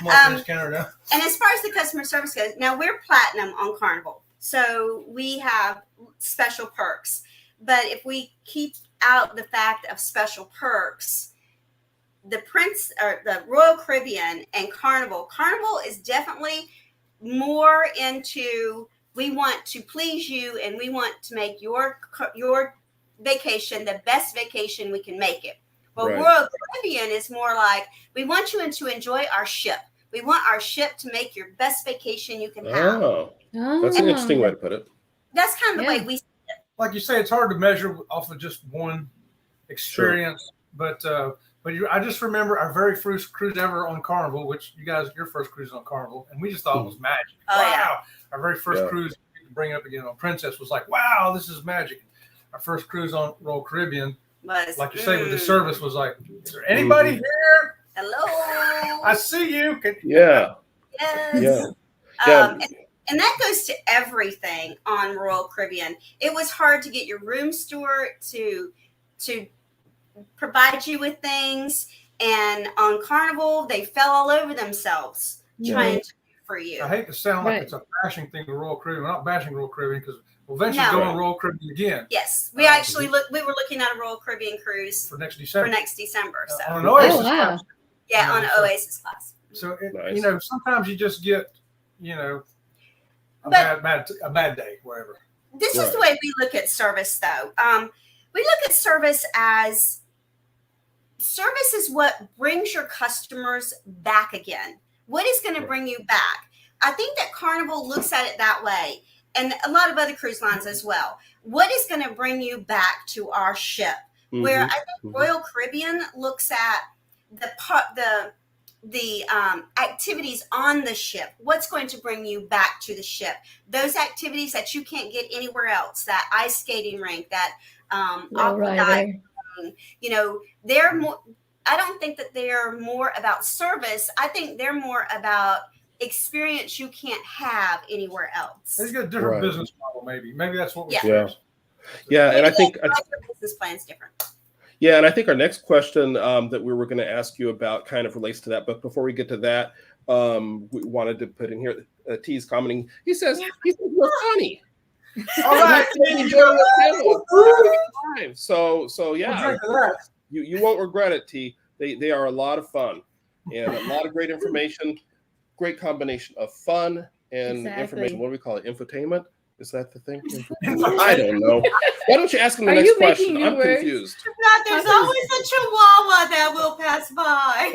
I'm wiping his counter now. And as far as the customer service goes, now we're platinum on Carnival, so we have special perks. But if we keep out the fact of special perks, the Royal Caribbean and Carnival is definitely more into, we want to please you and we want to make your vacation the best vacation we can make it. Well, right. Royal Caribbean is more like, we want you to enjoy our ship. We want our ship to make your best vacation you can have. Oh, that's an interesting way to put it. That's kind of the way we see it. Like you say, it's hard to measure off of just one experience. Sure. But But I just remember our very first cruise ever on Carnival, which you guys, your first cruise on Carnival, and we just thought it was magic. Oh, wow. yeah. Our very first cruise, bring it up again on Princess, was like, wow, this is magic. Our first cruise on Royal Caribbean, like you say, with the service was like, is there anybody here? Hello. I see you. Yeah. Yes. Yeah. And that goes to everything on Royal Caribbean. It was hard to get your room steward to provide you with things. And on Carnival, they fell all over themselves trying to do for you. I hate to sound like it's a bashing thing to Royal Caribbean. We're not bashing Royal Caribbean because we'll eventually go on Royal Caribbean again. Yes. We actually we were looking at a Royal Caribbean cruise for next December. So. On an Oasis class. Yeah, on an Oasis class. So, you know, sometimes you just get, you know, a bad day, wherever. This is the way we look at service, though. We look at service as service is what brings your customers back again. What is going to bring you back? I think that Carnival looks at it that way, and a lot of other cruise lines as well. What is going to bring you back to our ship? Where I think Royal Caribbean looks at the activities on the ship. What's going to bring you back to the ship? Those activities that you can't get anywhere else. That ice skating rink, that aqua diving. You know, they're more. I don't think that they're more about service. I think they're more about experience you can't have anywhere else. They've got a different business model, maybe. Maybe that's what we're Yeah, and I think your business plan's different. Yeah, and I think our next question that we were going to ask you about kind of relates to that. But before we get to that, we wanted to put in here, T's commenting. He says, you're funny. All right. So yeah, you won't regret it, T. They are a lot of fun and a lot of great information. Great combination of fun and information. What do we call it? Infotainment? Is that the thing? I don't know. Why don't you ask him the next question? I'm confused. There's always a chihuahua that will pass by.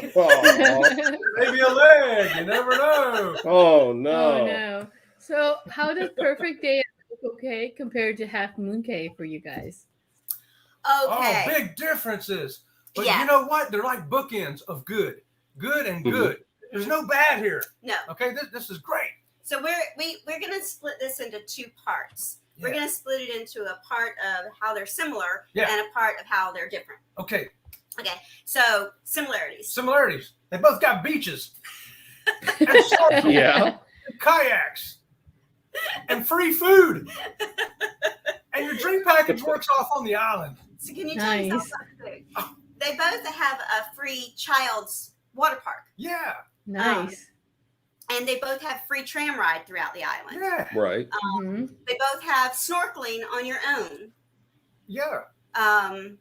Maybe a leg. You never know. Oh, no. Oh, no. So how does Perfect Day at Coco compare to Half Moon Cay for you guys? Okay. Oh, big differences. But you know what? They're like bookends of good. Good and good. There's no bad here. No. Okay, this is great. So we're going to split this into two parts. We're going to split it into a part of how they're similar and a part of how they're different. Okay. So similarities. They both got beaches. And snorkeling. And kayaks. And free food. And your drink package works off on the island. So can you tell me something about food? They both have a free child's water park. Yeah. Nice. And they both have free tram ride throughout the island. Yeah. Right. They both have snorkeling on your own. Yeah. And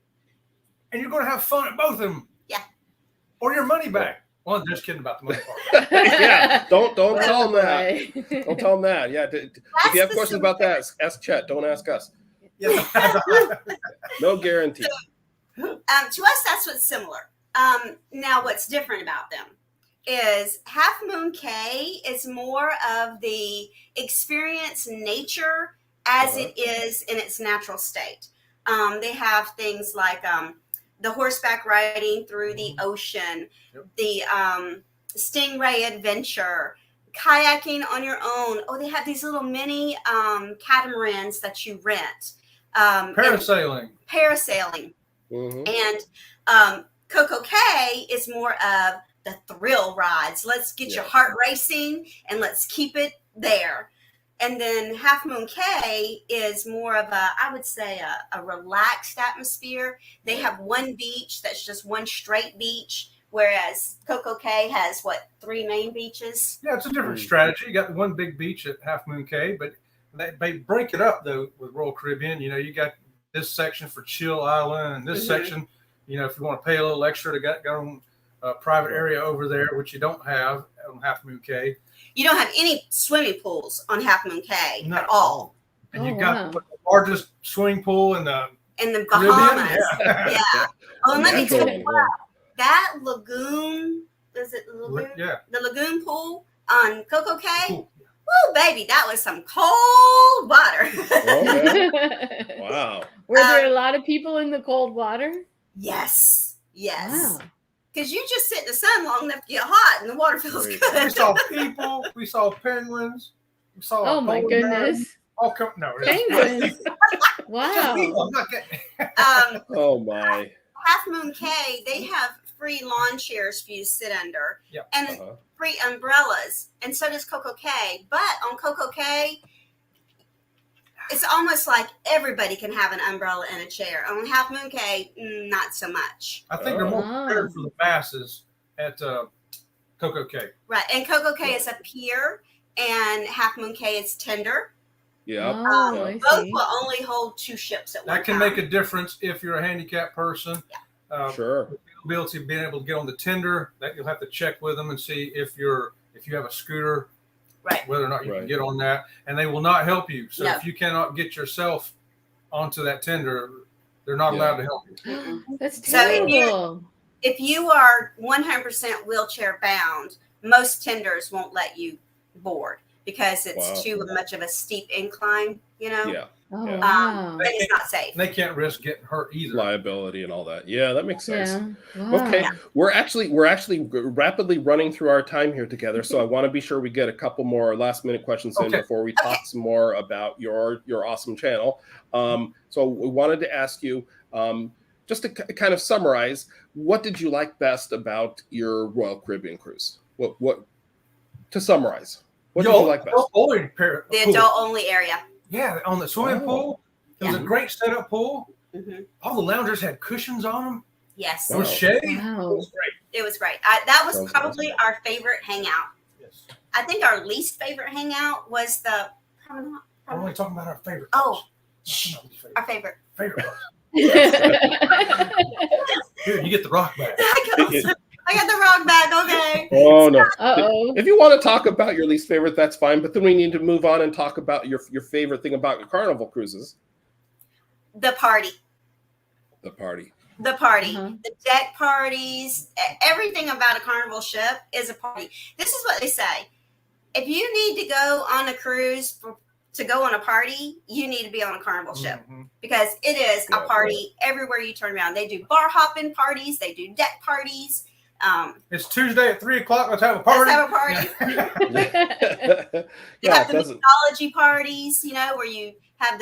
you're going to have fun at both of them. Yeah. Or your money back. Well, I'm just kidding about the money part. Don't tell them that. Don't tell them that. Yeah. If you have questions about that, ask Chet. Don't ask us. Yeah. No guarantee. To us, that's what's similar. Now, what's different about them is Half Moon Cay is more of the experience nature as it is in its natural state. They have things like the horseback riding through the ocean, the stingray adventure, kayaking on your own. Oh, they have these little mini catamarans that you rent. Parasailing. And Coco Cay is more of the thrill rides. Let's get your heart racing and let's keep it there. And then Half Moon Cay is more of I would say a relaxed atmosphere. They have one beach that's just one straight beach, whereas Coco Cay has 3 main beaches? Yeah, it's a different strategy. You got the one big beach at Half Moon Cay, but they break it up though with Royal Caribbean. You know, you got this section for Chill Island and this section, you know, if you want to pay a little extra to go on a private area over there, which you don't have on Half Moon Cay. You don't have any swimming pools on Half Moon Cay at all. And you've got the largest swimming pool in the Bahamas. Yeah. Oh, and let me tell you what, that lagoon, is it the lagoon? Yeah. The lagoon pool on Coco Cay. Cool. Woo, baby, that was some cold water. Wow. Were there a lot of people in the cold water? Yes. Wow. Because you just sit in the sun long enough to get hot and the water feels Great. We good. saw people. We saw penguins. We saw. Oh my polar bears. goodness. All come no. Penguins. Just Wow. people. I'm not getting. Oh my. Half Moon Cay, they have free lawn chairs for you to sit under, Yep. and free umbrellas, and so does Coco Cay. But on Coco Cay, it's almost like everybody can have an umbrella and a chair. On Half Moon Cay, not so much. I think they're more prepared for the masses at Coco Cay. Right, and Coco Cay is a pier, and Half Moon Cay is tender. Yeah. Oh, I Both see. will only hold 2 ships at one That can time. make a difference if you're a handicapped person. Sure. Ability of being able to get on the tender, that you'll have to check with them and see if you have a scooter, Right. whether or not you Right. can get on that, and they will not help you. So No. if you cannot get yourself onto that tender, they're not allowed to help you. That's So if you- terrible. If you are 100% wheelchair bound, most tenders won't let you board because it's Wow. too much of a steep incline, you know? Yeah. Oh, Yeah. wow. And it's not safe. And they can't risk getting hurt either. Liability and all that. Yeah, that makes sense. Yeah. Wow. Okay, we're actually rapidly running through our time here together, so I want to be sure we get a couple more last minute questions in Okay. before we talk some more about your awesome channel. So we wanted to ask you, just to kind of summarize, what did you like best about your Royal Caribbean cruise? What to summarize? What did you like best? The adult only area. Yeah, on the swimming pool. It was a great setup pool. Mhm. All the loungers had cushions on them. Yes, There was Wow. shade. It Wow. was great. it was great. That was Sounds probably our favorite hangout. Yes. I think our least favorite hangout was the promenade. We're only talking about our favorite. Oh, parts. shh, Not favorite. our favorite. Favorite parts. Here, you get the rock back. I got the wrong bag. Okay. Oh no. Uh-oh. If you want to talk about your least favorite, that's fine. But then we need to move on and talk about your favorite thing about your Carnival cruises. The party. The party. The party, Uh-huh. the deck parties, everything about a Carnival ship is a party. This is what they say. If you need to go on a cruise to go on a party, you need to be on a Carnival ship Mhm. because it is Yeah, a party everywhere you turn around. They do bar hopping parties. They do deck parties. It's Tuesday at 3:00. Let's have a party. Let's have a party. Yeah, You it have the doesn't. mixology parties, where you have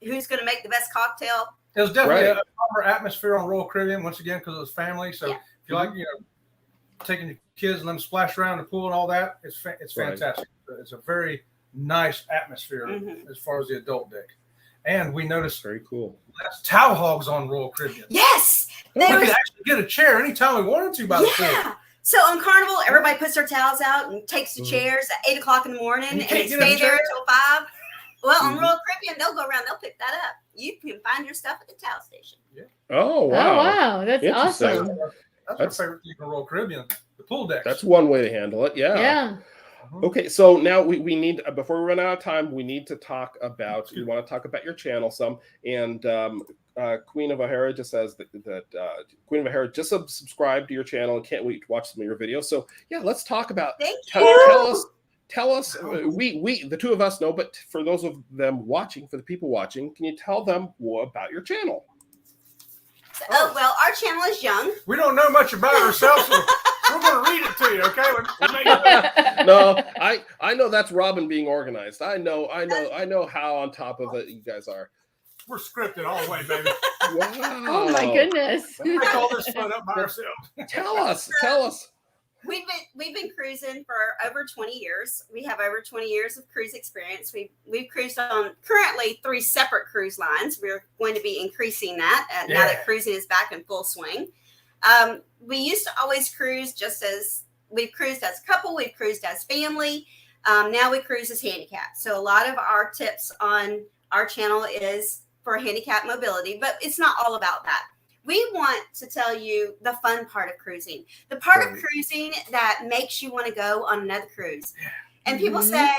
who's going to make the best cocktail. It was definitely Right. a calmer atmosphere on Royal Caribbean, once again, because it was family. So Yeah. if you like, taking your kids and let them splash around the pool and all that, it's Right. fantastic. It's a very nice atmosphere Mhm. as far as the adult deck. And we noticed Very cool. less towel hogs on Royal Caribbean. Yes. We There could was actually get a chair anytime we wanted to by the pool. Yeah. So on Carnival, everybody puts their towels out and takes the Mhm. chairs at 8:00 in the morning, You and can't they get a stay there chair? until 5. Well, on Mhm. Royal Caribbean, they'll go around, they'll pick that up. You can find your stuff at the towel station. Oh Oh, wow. wow. That's Interesting. awesome. That's That's- our favorite thing on Royal Caribbean, the pool decks. That's one way to handle it. Yeah. Yeah. Okay, so now we need, before we run out of time, we need to talk about, we want to talk about your channel some. And Queen of O'Hara just says that Queen of O'Hara just subscribed to your channel and can't wait to watch some of your videos. So yeah, let's talk about, Thank tell you. us, we, the two of us know, but for those of them watching, for the people watching, can you tell them more about your channel? Well, our channel is young. We don't know much about ourselves, so we're going to read it to you, okay? We'll make it No, I know that's Robin being organized. I know how on top of it you guys are. We're scripted all the way, baby. Wow. Oh, my goodness. We make all this fun up by ourselves. Tell us. We've been cruising for over 20 years. We have over 20 years of cruise experience. We've cruised on currently 3 separate cruise lines. We're going to be increasing that now Yeah. that cruising is back in full swing. We used to always cruise we've cruised as a couple, we've cruised as family. Now we cruise as handicap. So a lot of our tips on our channel is for handicap mobility, but it's not all about that. We want to tell you the fun part of cruising, the part of Right. cruising that makes you want to go on another cruise. And people Mhm. say,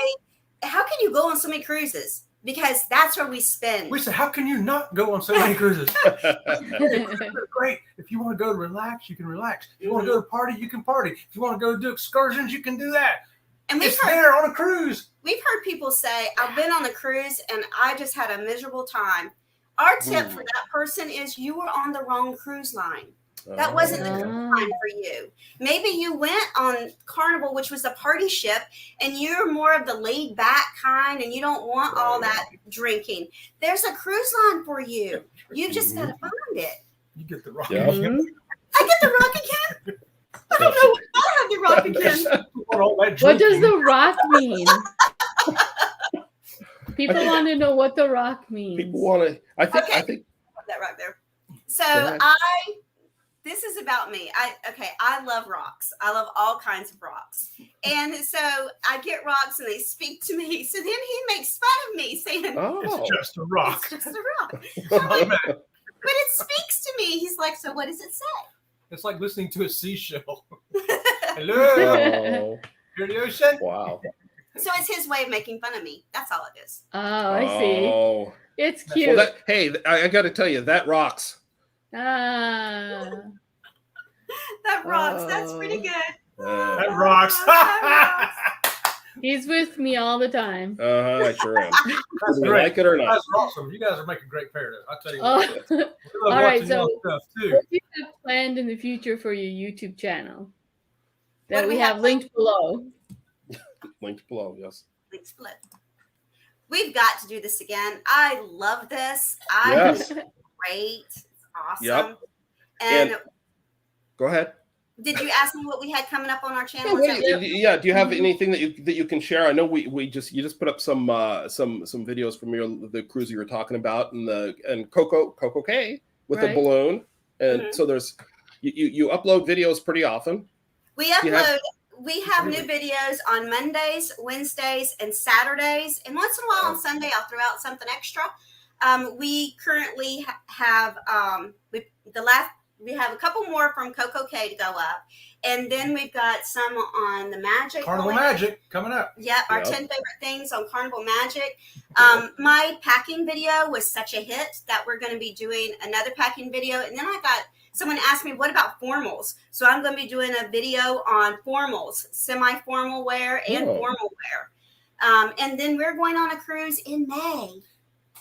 how can you go on so many cruises? Because that's where we spend. We said, how can you not go on so many cruises? It's great. If you want to go to relax, you can relax. If you want to go to party, you can party. If you want to go do excursions, you can do that. And It's there on a cruise. we've heard people say, I've been on a cruise and I just had a miserable time. Our tip for that person is you were on the wrong cruise line. That wasn't the Oh. cruise line for you. Maybe you went on Carnival, which was a party ship, and you're more of the laid back kind and you don't want all that drinking. There's a cruise line for you. You just got to find it. You get the rock. Yeah. Mhm. I get the rock again. I don't know why I have the rock again. What does the rock mean? People want to know what the rock means. People want to. I think. That rock there. So ahead. this is about me. I love rocks. I love all kinds of rocks. And so I get rocks and they speak to me. So then he makes fun of me saying, Oh, It's just a rock. it's just a rock. I'm like, but it speaks to me. He's like, so what does it say? It's like listening to a seashell. So Hello, oh, you're the ocean. wow. it's his way of making fun of me. That's all it is. Oh, I see. Oh. It's cute. Well, I got to tell you, that rocks. Ah. That rocks. That's pretty good. That rocks. That rocks. He's with me all the time. I sure am. That's Whether you great. like it or You not. guys are awesome. You guys are making great parodies. I'll tell you Oh, what. We love all right, watching so- your stuff too. what do you have planned in the future for your YouTube channel What that do we we have have linked below? Linked below, yes. Link split. We've got to do this again. I love this. Yes. Great. It's awesome. Yep. And Go ahead. did you ask me what we had coming up on our Yeah, channel? Is that- do you have anything that you can share? I know you just put up some videos from the cruise you were talking about and Coco K with the Right. balloon, and Mhm. so there's you upload videos pretty often. We you have- we have new videos on Mondays, Wednesdays, and Saturdays. And once in a while on Sunday, I'll throw out something extra. We currently have we have a couple more from Coco K to go up. And then we've got some on the Magic. Carnival going. Magic coming up. Yep, our Yep. 10 favorite things on Carnival Magic. My packing video was such a hit that we're going to be doing another packing video. And then someone asked me, what about formals? So I'm going to be doing a video on formals, semi-formal wear and Oh. formal wear. And then we're going on a cruise in May,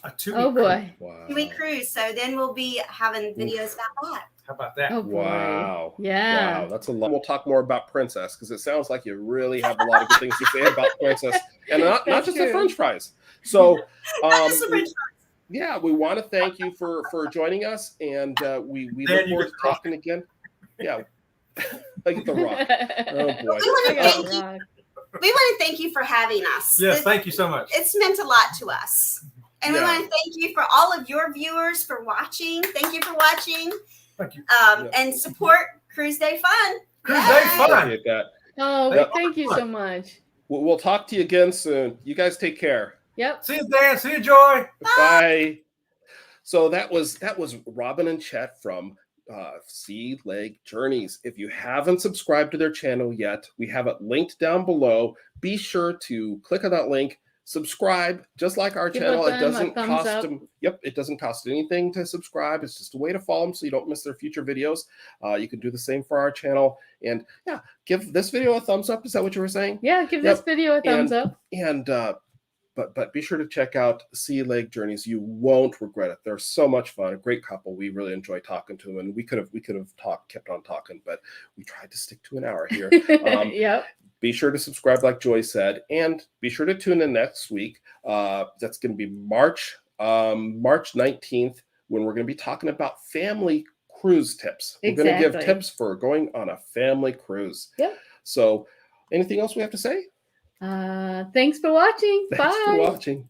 A 2-week Oh boy. Wow. 2-week cruise. So then we'll be having videos about that. How about that? Oh boy. Wow. Yeah. Wow, that's a lot. We'll talk more about Princess because it sounds like you really have a lot of good things to say about Princess, and not That's just the true. French fries. So, Not just the French yeah, we want to thank you for joining us, and we Dan, look you forward get to the rock. talking again. Yeah, like the rock. Oh boy. We want I to got thank a you. rock. We want to thank you for having us. Yes, thank you so much. It's meant a lot to us. And we Yeah. want to thank you for all of your viewers for watching. Thank you for watching. Thank you. Yeah. And support Cruise Day Fun. Cruise Day Yay. Fun. Appreciate that. Oh, Yep. thank you so much. We'll talk to you again soon. You guys take care. Yep. See you, Dan. See you, Joy. Bye. So that was Robin and Chet from Sea Lake Journeys. If you haven't subscribed to their channel yet, we have it linked down below. Be sure to click on that link, subscribe, just like our Give channel. It them a doesn't thumbs cost up. them. Yep, it doesn't cost anything to subscribe. It's just a way to follow them so you don't miss their future videos. You can do the same for our channel. And yeah, give this video a thumbs up. Is that what you were saying? Yeah, give Yep. this video a thumbs up. And but be sure to check out Sea Lake Journeys. You won't regret it. They're so much fun. A great couple. We really enjoy talking to them, and we could have kept on talking, but we tried to stick to an hour here. Yep. Be sure to subscribe, like Joy said, and be sure to tune in next week. That's going to be March 19th, when we're going to be talking about family cruise tips. We're going to give Exactly. tips for going on a family cruise. Yep. So, anything else we have to say? Thanks for watching. Thanks Bye. for watching.